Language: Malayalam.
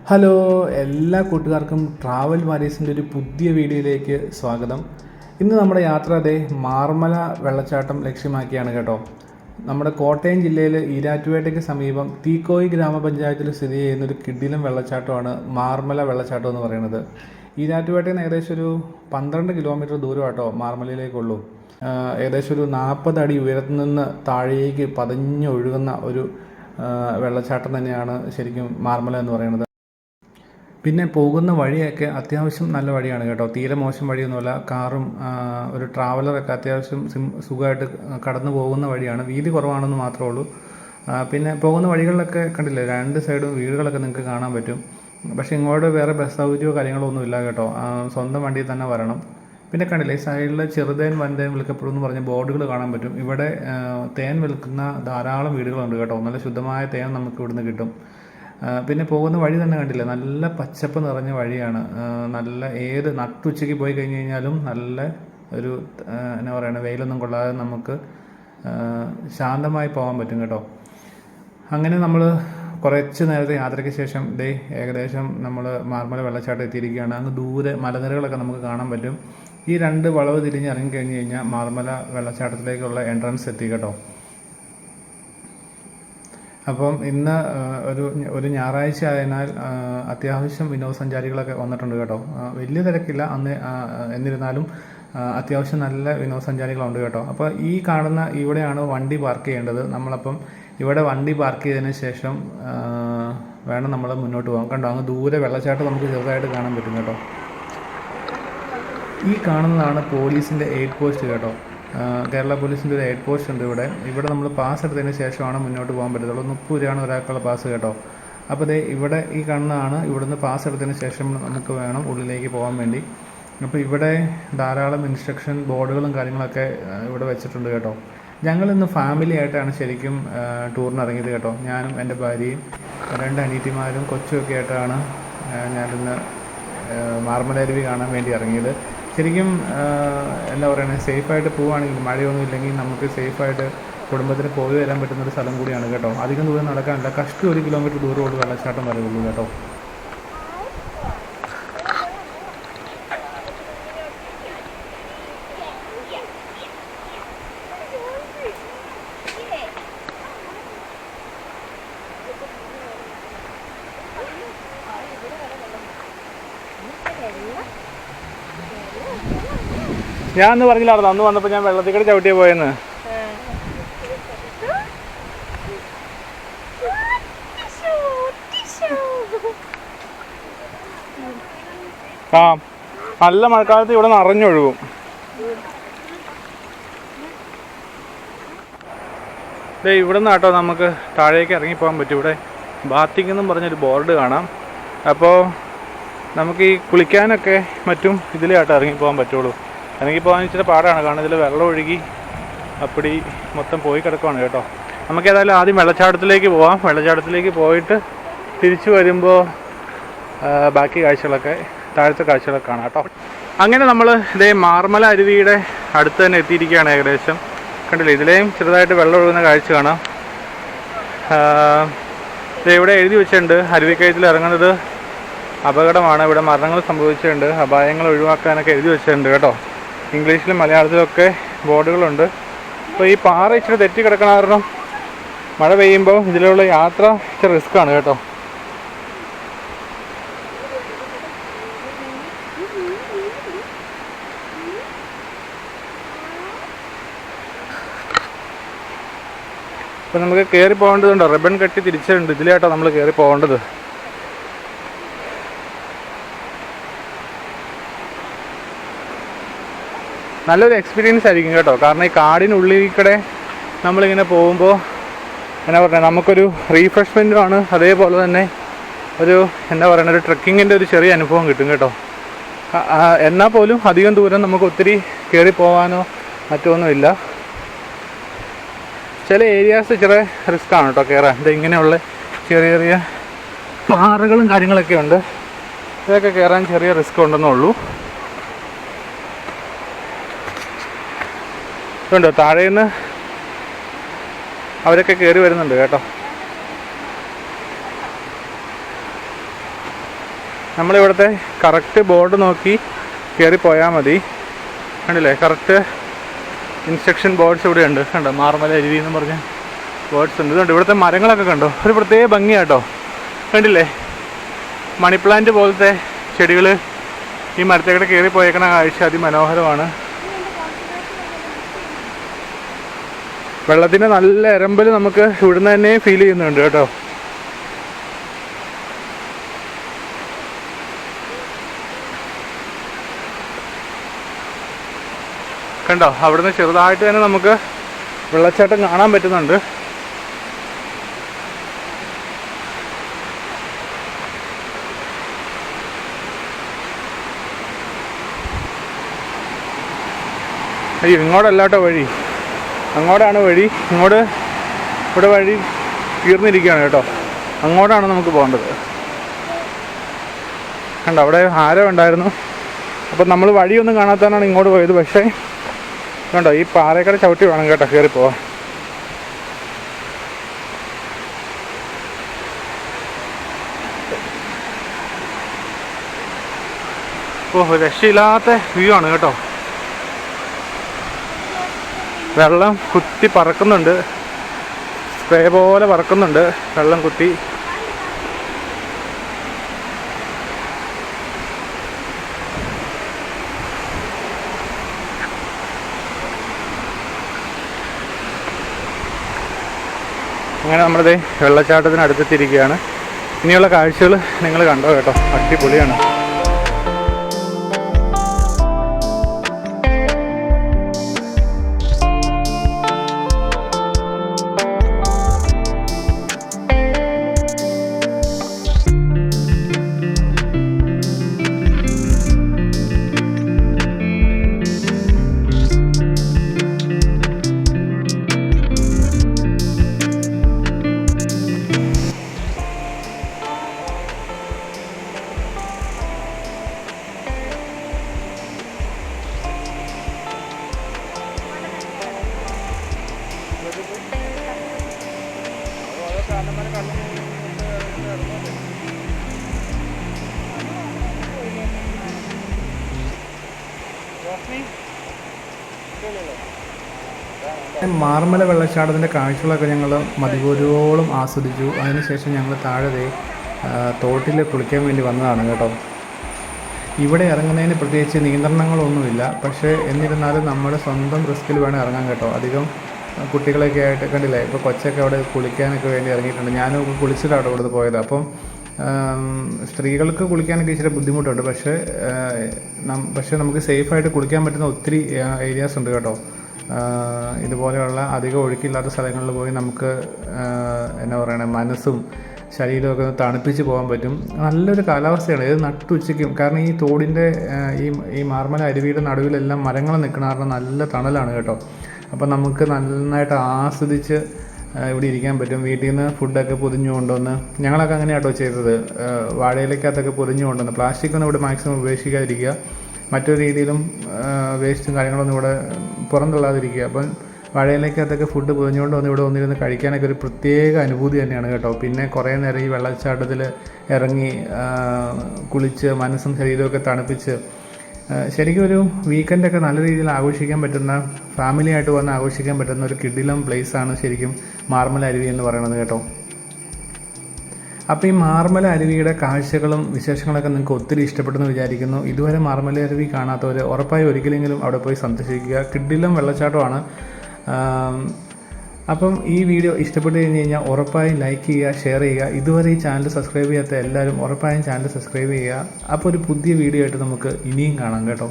ഹലോ, എല്ലാ കൂട്ടുകാർക്കും ട്രാവൽ വാരീസിൻ്റെ ഒരു പുതിയ വീഡിയോയിലേക്ക് സ്വാഗതം. ഇന്ന് നമ്മുടെ യാത്ര മാർമല വെള്ളച്ചാട്ടം ലക്ഷ്യമാക്കിയാണ് കേട്ടോ. നമ്മുടെ കോട്ടയം ജില്ലയിൽ ഈരാറ്റുപേട്ടയ്ക്ക് സമീപം തീക്കോയി ഗ്രാമപഞ്ചായത്തിൽ സ്ഥിതി ചെയ്യുന്നൊരു കിടിലം വെള്ളച്ചാട്ടമാണ് മാർമല വെള്ളച്ചാട്ടം എന്ന് പറയുന്നത്. ഈരാറ്റുപേട്ടയിൽ നിന്ന് ഏകദേശം ഒരു 12 കിലോമീറ്റർ ദൂരം കേട്ടോ മാർമലയിലേക്കുള്ളൂ. ഏകദേശം ഒരു 40 അടി ഉയരത്തിൽ നിന്ന് താഴേക്ക് പതഞ്ഞൊഴുകുന്ന ഒരു വെള്ളച്ചാട്ടം തന്നെയാണ് ശരിക്കും മാർമല എന്ന് പറയുന്നത്. പിന്നെ പോകുന്ന വഴിയൊക്കെ അത്യാവശ്യം നല്ല വഴിയാണ് കേട്ടോ. തീരെ മോശം വഴിയൊന്നുമല്ല. കാറും ഒരു ട്രാവലറൊക്കെ അത്യാവശ്യം സുഖമായിട്ട് കടന്നു പോകുന്ന വഴിയാണ്. വീതി കുറവാണെന്ന് മാത്രമേ ഉള്ളൂ. പിന്നെ പോകുന്ന വഴികളിലൊക്കെ കണ്ടില്ലേ, 2 സൈഡും വീടുകളൊക്കെ നിങ്ങൾക്ക് കാണാൻ പറ്റും. പക്ഷേ ഇങ്ങോട്ട് വേറെ ബസ് സൗകര്യമോ കാര്യങ്ങളോ ഒന്നും ഇല്ല കേട്ടോ. സ്വന്തം വണ്ടിയിൽ തന്നെ വരണം. പിന്നെ കണ്ടില്ലേ, ഈ സൈഡിൽ ചെറുതേൻ വൻതേൻ വിൽക്കപ്പെടും എന്ന് പറഞ്ഞ ബോർഡുകൾ കാണാൻ പറ്റും. ഇവിടെ തേൻ വിൽക്കുന്ന ധാരാളം വീടുകളുണ്ട് കേട്ടോ. നല്ല ശുദ്ധമായ തേൻ നമുക്ക് ഇവിടുന്ന് കിട്ടും. പിന്നെ പോകുന്ന വഴി തന്നെ കണ്ടില്ലേ, നല്ല പച്ചപ്പ് നിറഞ്ഞ വഴിയാണ്. നല്ല ഏത് നട്ടുച്ചയ്ക്ക് പോയി കഴിഞ്ഞ് കഴിഞ്ഞാലും നല്ല ഒരു എന്നാ പറയുക, വെയിലൊന്നും കൊള്ളാതെ നമുക്ക് ശാന്തമായി പോകാൻ പറ്റും കേട്ടോ. അങ്ങനെ നമ്മൾ കുറച്ച് നേരത്തെ യാത്രയ്ക്ക് ശേഷം ഏകദേശം നമ്മൾ മാർമല വെള്ളച്ചാട്ടം എത്തിയിരിക്കുകയാണ്. അങ്ങ് ദൂരെ മലനിരകളൊക്കെ നമുക്ക് കാണാൻ പറ്റും. ഈ 2 വളവ് തിരിഞ്ഞ് ഇറങ്ങിക്കഴിഞ്ഞ് കഴിഞ്ഞാൽ മാർമല വെള്ളച്ചാട്ടത്തിലേക്കുള്ള എൻട്രൻസ് എത്തി കേട്ടോ. അപ്പം ഇന്ന് ഒരു ഞായറാഴ്ച ആയതിനാൽ അത്യാവശ്യം വിനോദസഞ്ചാരികളൊക്കെ വന്നിട്ടുണ്ട് കേട്ടോ. വലിയ തിരക്കില്ല അന്ന്, എന്നിരുന്നാലും അത്യാവശ്യം നല്ല വിനോദസഞ്ചാരികളുണ്ട് കേട്ടോ. അപ്പോൾ ഈ കാണുന്ന ഇവിടെയാണ് വണ്ടി പാർക്ക് ചെയ്യേണ്ടത്. നമ്മളപ്പം ഇവിടെ വണ്ടി പാർക്ക് ചെയ്തതിന് ശേഷം വേണം നമ്മൾ മുന്നോട്ട് പോകാൻ. കണ്ടോ, അങ്ങ് ദൂരെ വെള്ളച്ചാട്ടം നമുക്ക് ചെറുതായിട്ട് കാണാൻ പറ്റും കേട്ടോ. ഈ കാണുന്നതാണ് പോലീസിൻ്റെ എയ്ഡ് പോസ്റ്റ് കേട്ടോ. കേരള പോലീസിൻ്റെ ഒരു എയ്ഡ് പോസ്റ്റ് ഉണ്ട് ഇവിടെ നമ്മൾ പാസ് എടുത്തതിന് ശേഷമാണ് മുന്നോട്ട് പോകാൻ പറ്റത്തുള്ളൂ. 30 രൂപയാണ് ഒരാൾക്കുള്ള പാസ് കേട്ടോ. അപ്പോൾ ഇവിടെ ഈ കാണുന്നതാണ്, ഇവിടുന്ന് പാസ് എടുത്തതിന് ശേഷം നമുക്ക് വേണം ഉള്ളിലേക്ക് പോകാൻ വേണ്ടി. അപ്പോൾ ഇവിടെ ധാരാളം ഇൻസ്ട്രക്ഷൻ ബോർഡുകളും കാര്യങ്ങളൊക്കെ ഇവിടെ വെച്ചിട്ടുണ്ട് കേട്ടോ. ഞങ്ങളിന്ന് ഫാമിലി ആയിട്ടാണ് ശരിക്കും ടൂറിന് ഇറങ്ങിയത് കേട്ടോ. ഞാനും എൻ്റെ ഭാര്യയും 2 അനിയത്തിമാരും കൊച്ചുമൊക്കെ ആയിട്ടാണ് ഞാനിന്ന് മാർമല അരുവി കാണാൻ വേണ്ടി ഇറങ്ങിയത്. ശരിക്കും എന്താ പറയുന്നത്, സേഫായിട്ട് പോവുകയാണെങ്കിൽ, മഴയൊന്നും ഇല്ലെങ്കിൽ നമുക്ക് സേഫായിട്ട് കുടുംബത്തിന് പോയി വരാൻ പറ്റുന്നൊരു സ്ഥലം കൂടിയാണ് കേട്ടോ. അധികം ദൂരം നടക്കാനില്ല, കഷ്ടി 1 കിലോമീറ്റർ ദൂരമുള്ള വെള്ളച്ചാട്ടം വരെ ഉള്ളൂ കേട്ടോ. ഞാൻ അന്ന് പറഞ്ഞില്ലായിരുന്നു, അന്ന് വന്നപ്പോൾ ഞാൻ വെള്ളത്തിൽ കൂടെ ചവിട്ടിയെ പോയെന്ന്. ആ, നല്ല മഴക്കാലത്ത് ഇവിടെ നിറഞ്ഞൊഴുകും. ഇവിടെ നിന്ന് കേട്ടോ നമുക്ക് താഴേക്ക് ഇറങ്ങിപ്പോകാൻ പറ്റും. ഇവിടെ ബാത്തിങ് എന്നും പറഞ്ഞൊരു ബോർഡ് കാണാം. അപ്പോൾ നമുക്ക് ഈ കുളിക്കാനൊക്കെ മറ്റും ഇതിലാട്ടോ ഇറങ്ങിപ്പോകാൻ പറ്റുള്ളൂ. ഇറങ്ങിപ്പോകാൻ ഇച്ചിരി പാടാണ്, കാരണം ഇതിൽ വെള്ളം ഒഴുകി അപ്പടി മൊത്തം പോയി കിടക്കുവാണ് കേട്ടോ. നമുക്ക് ഏതായാലും ആദ്യം വെള്ളച്ചാട്ടത്തിലേക്ക് പോവാം. വെള്ളച്ചാട്ടത്തിലേക്ക് പോയിട്ട് തിരിച്ചു വരുമ്പോൾ ബാക്കി കാഴ്ചകളൊക്കെ, താഴത്തെ കാഴ്ചകളൊക്കെ കാണാം കേട്ടോ. അങ്ങനെ നമ്മൾ മാർമല അരുവിയുടെ അടുത്ത് തന്നെ എത്തിയിരിക്കുകയാണ് ഏകദേശം. കണ്ടില്ലേ, ഇതിലേയും ചെറുതായിട്ട് വെള്ളം ഒഴുകുന്ന കാഴ്ച കാണാം. ഇവിടെ എഴുതി വെച്ചിട്ടുണ്ട്, അരുവിക്കയത്തിൽ ഇറങ്ങുന്നത് അപകടമാണ്, ഇവിടെ മരണങ്ങൾ സംഭവിച്ചിട്ടുണ്ട്, അപായങ്ങൾ ഒഴിവാക്കാനൊക്കെ എഴുതി വെച്ചിട്ടുണ്ട് കേട്ടോ. ഇംഗ്ലീഷിലും മലയാളത്തിലൊക്കെ ബോർഡുകളുണ്ട്. അപ്പോൾ ഈ പാറ ഇച്ചിരി തെറ്റി കിടക്കണ കാരണം മഴ പെയ്യുമ്പോൾ ഇതിലുള്ള യാത്ര ഇച്ചിരി റിസ്ക്കാണ് കേട്ടോ. അപ്പോൾ നമുക്ക് കയറി പോകേണ്ടതുണ്ടോ, റിബൺ കെട്ടി തിരിച്ചിട്ടുണ്ട്, ഇതിലേട്ടോ നമ്മൾ കയറി പോകേണ്ടത്. നല്ലൊരു എക്സ്പീരിയൻസ് ആയിരിക്കും കേട്ടോ. കാരണം ഈ കാടിനുള്ളിൽ കൂടെ നമ്മളിങ്ങനെ പോകുമ്പോൾ എന്നാ പറയുക, നമുക്കൊരു റീഫ്രഷ്മെൻറ്റുമാണ്, അതേപോലെ തന്നെ ഒരു എന്താ പറയുക, ഒരു ട്രെക്കിങ്ങിൻ്റെ ഒരു ചെറിയ അനുഭവം കിട്ടും കേട്ടോ. എന്നാൽ പോലും അധികം ദൂരം നമുക്ക് ഒത്തിരി കയറി പോകാനോ മറ്റൊന്നുമില്ല. ചില ഏരിയാസ് ഇച്ചിരി റിസ്ക്കാണ് കേട്ടോ കയറാൻ. ഇങ്ങനെയുള്ള ചെറിയ ചെറിയ പാറകളും കാര്യങ്ങളൊക്കെ ഉണ്ട്, ഇതൊക്കെ കയറാൻ ചെറിയ റിസ്ക് ഉണ്ടെന്നേ ഉള്ളൂ. ഇതുണ്ടോ, താഴേന്ന് അവരൊക്കെ കയറി വരുന്നുണ്ട് കേട്ടോ. നമ്മളിവിടുത്തെ കറക്റ്റ് ബോർഡ് നോക്കി കയറി പോയാൽ മതി. കണ്ടില്ലേ, കറക്റ്റ് ഇൻസ്ട്രക്ഷൻ ബോർഡ്സ് ഇവിടെ ഉണ്ട്. കണ്ടോ, മാർമല അരുവി എന്ന് പറഞ്ഞ ബോർഡ്സ് ഉണ്ട്. ഇതുണ്ട്, ഇവിടുത്തെ മരങ്ങളൊക്കെ കണ്ടോ, ഒരു പ്രത്യേക ഭംഗിയാട്ടോ. കണ്ടില്ലേ, മണി പ്ലാന്റ് പോലത്തെ ചെടികൾ ഈ മരത്തേക്കൂടെ കയറി പോയേക്കണ കാഴ്ച അതിമനോഹരമാണ്. വെള്ളത്തിൻ്റെ നല്ല എരമ്പൽ നമുക്ക് ഇവിടുന്ന് തന്നെ ഫീൽ ചെയ്യുന്നുണ്ട് കേട്ടോ. കണ്ടോ, അവിടുന്ന് ചെറുതായിട്ട് തന്നെ നമുക്ക് വെള്ളച്ചാട്ടം കാണാൻ പറ്റുന്നുണ്ട്. അയ്യോ, ഇങ്ങോട്ടല്ലാട്ടോ വഴി, അങ്ങോട്ടാണ് വഴി. ഇവിടെ വഴി തീർന്നിരിക്കുകയാണ് കേട്ടോ. അങ്ങോട്ടാണ് നമുക്ക് പോകേണ്ടത്. കണ്ടോ, അവിടെ ആരോ ഉണ്ടായിരുന്നു. അപ്പം നമ്മൾ വഴിയൊന്നും കാണാത്തതാണ് ഇങ്ങോട്ട് പോയത്. പക്ഷേ കണ്ടോ, ഈ പാറക്കട ചവിട്ടി വേണം കേട്ടോ കയറി പോവാൻ. ഓ, രക്ഷയില്ലാത്ത വ്യൂ ആണ് കേട്ടോ. വെള്ളം കുത്തി പറക്കുന്നുണ്ട്, സ്പ്രേ പോലെ പറക്കുന്നുണ്ട് വെള്ളം കുത്തി. അങ്ങനെ നമ്മളിത് വെള്ളച്ചാട്ടത്തിന് അടുത്തെത്തിയിരിക്കുകയാണ്. ഇനിയുള്ള കാഴ്ചകൾ നിങ്ങൾ കണ്ടോ കേട്ടോ, അടിപൊളിയാണ്. മാർമല വെള്ളച്ചാട്ടത്തിൻ്റെ കാഴ്ചകളൊക്കെ ഞങ്ങൾ മതിപോരോളം ആസ്വദിച്ചു. അതിനുശേഷം ഞങ്ങൾ താഴെ തോട്ടിൽ കുളിക്കാൻ വേണ്ടി വന്നതാണ് കേട്ടോ. ഇവിടെ ഇറങ്ങുന്നതിന് പ്രത്യേകിച്ച് നിയന്ത്രണങ്ങളൊന്നുമില്ല. പക്ഷേ എന്നിരുന്നാലും നമ്മുടെ സ്വന്തം റിസ്കിൽ വേണം ഇറങ്ങാൻ കേട്ടോ. അധികം കുട്ടികളൊക്കെ ആയിട്ട് കണ്ടില്ലേ, ഇപ്പോൾ കൊച്ചൊക്കെ അവിടെ കുളിക്കാനൊക്കെ വേണ്ടി ഇറങ്ങിയിട്ടുണ്ട്. ഞാനും കുളിച്ചിട്ടാണ് അവിടെ ഇവിടുന്ന് പോയത്. അപ്പം സ്ത്രീകൾക്ക് കുളിക്കാനൊക്കെ ഇച്ചിരി ബുദ്ധിമുട്ടുണ്ട്. പക്ഷേ നമുക്ക് സേഫായിട്ട് കുളിക്കാൻ പറ്റുന്ന ഒത്തിരി ഏരിയാസ് ഉണ്ട് കേട്ടോ. ഇതുപോലെയുള്ള അധികം ഒഴുക്കില്ലാത്ത സ്ഥലങ്ങളിൽ പോയി നമുക്ക് എന്നാ പറയണേ, മനസ്സും ശരീരമൊക്കെ തണുപ്പിച്ച് പോകാൻ പറ്റും. നല്ലൊരു കാലാവസ്ഥയാണ് ഇത് നട്ടുച്ചയ്ക്കും. കാരണം ഈ തോടിൻ്റെ ഈ മാർമല അരുവിയുടെ നടുവിലെല്ലാം മരങ്ങൾ നിൽക്കുന്ന കാരണം നല്ല തണലാണ് കേട്ടോ. അപ്പം നമുക്ക് നന്നായിട്ട് ആസ്വദിച്ച് ഇവിടെ ഇരിക്കാൻ പറ്റും. വീട്ടിൽ നിന്ന് ഫുഡൊക്കെ പൊതിഞ്ഞു കൊണ്ടുവന്ന്, ഞങ്ങളൊക്കെ അങ്ങനെ കേട്ടോ ചെയ്തത്. വാഴയിലേക്കകത്തൊക്കെ പൊതിഞ്ഞു കൊണ്ടുവന്ന്. പ്ലാസ്റ്റിക്കൊന്നും ഇവിടെ മാക്സിമം ഉപേക്ഷിക്കാതിരിക്കുക. മറ്റൊരു രീതിയിലും വേസ്റ്റും കാര്യങ്ങളൊന്നും ഇവിടെ പുറന്തള്ളാതിരിക്കുക. അപ്പം വാഴയിലേക്കകത്തൊക്കെ ഫുഡ് പൊതിഞ്ഞുകൊണ്ട് ഇവിടെ വന്നിരുന്ന് കഴിക്കാനൊക്കെ ഒരു പ്രത്യേക അനുഭൂതി തന്നെയാണ് കേട്ടോ. പിന്നെ കുറേ നേരം ഈ വെള്ളച്ചാട്ടത്തിൽ ഇറങ്ങി കുളിച്ച് മനസ്സും ശരീരമൊക്കെ തണുപ്പിച്ച് ശരിക്കും ഒരു വീക്കെൻഡൊക്കെ നല്ല രീതിയിൽ ആഘോഷിക്കാൻ പറ്റുന്ന, ഫാമിലിയായിട്ട് വന്ന് ആഘോഷിക്കാൻ പറ്റുന്ന ഒരു കിടിലം പ്ലേസാണ് ശരിക്കും മാർമല അരുവി എന്ന് പറയുന്നത് കേട്ടോ. അപ്പോൾ ഈ മാർമല അരുവിയുടെ കാഴ്ചകളും വിശേഷങ്ങളൊക്കെ നിങ്ങൾക്ക് ഒത്തിരി ഇഷ്ടപ്പെട്ടെന്ന് വിചാരിക്കുന്നു. ഇതുവരെ മാർമല അരുവി കാണാത്തവർ ഉറപ്പായി ഒരിക്കലെങ്കിലും അവിടെ പോയി സന്ദർശിക്കുക. കിടിലം വെള്ളച്ചാട്ടമാണ്. അപ്പം ഈ വീഡിയോ ഇഷ്ടപ്പെട്ട് കഴിഞ്ഞ് കഴിഞ്ഞാൽ ഉറപ്പായും ലൈക്ക് ചെയ്യുക, ഷെയർ ചെയ്യുക. ഇതുവരെ ഈ ചാനൽ സബ്സ്ക്രൈബ് ചെയ്യാത്ത എല്ലാവരും ഉറപ്പായും ചാനൽ സബ്സ്ക്രൈബ് ചെയ്യുക. അപ്പോൾ ഒരു പുതിയ വീഡിയോ ആയിട്ട് നമുക്ക് ഇനിയും കാണാം കേട്ടോ.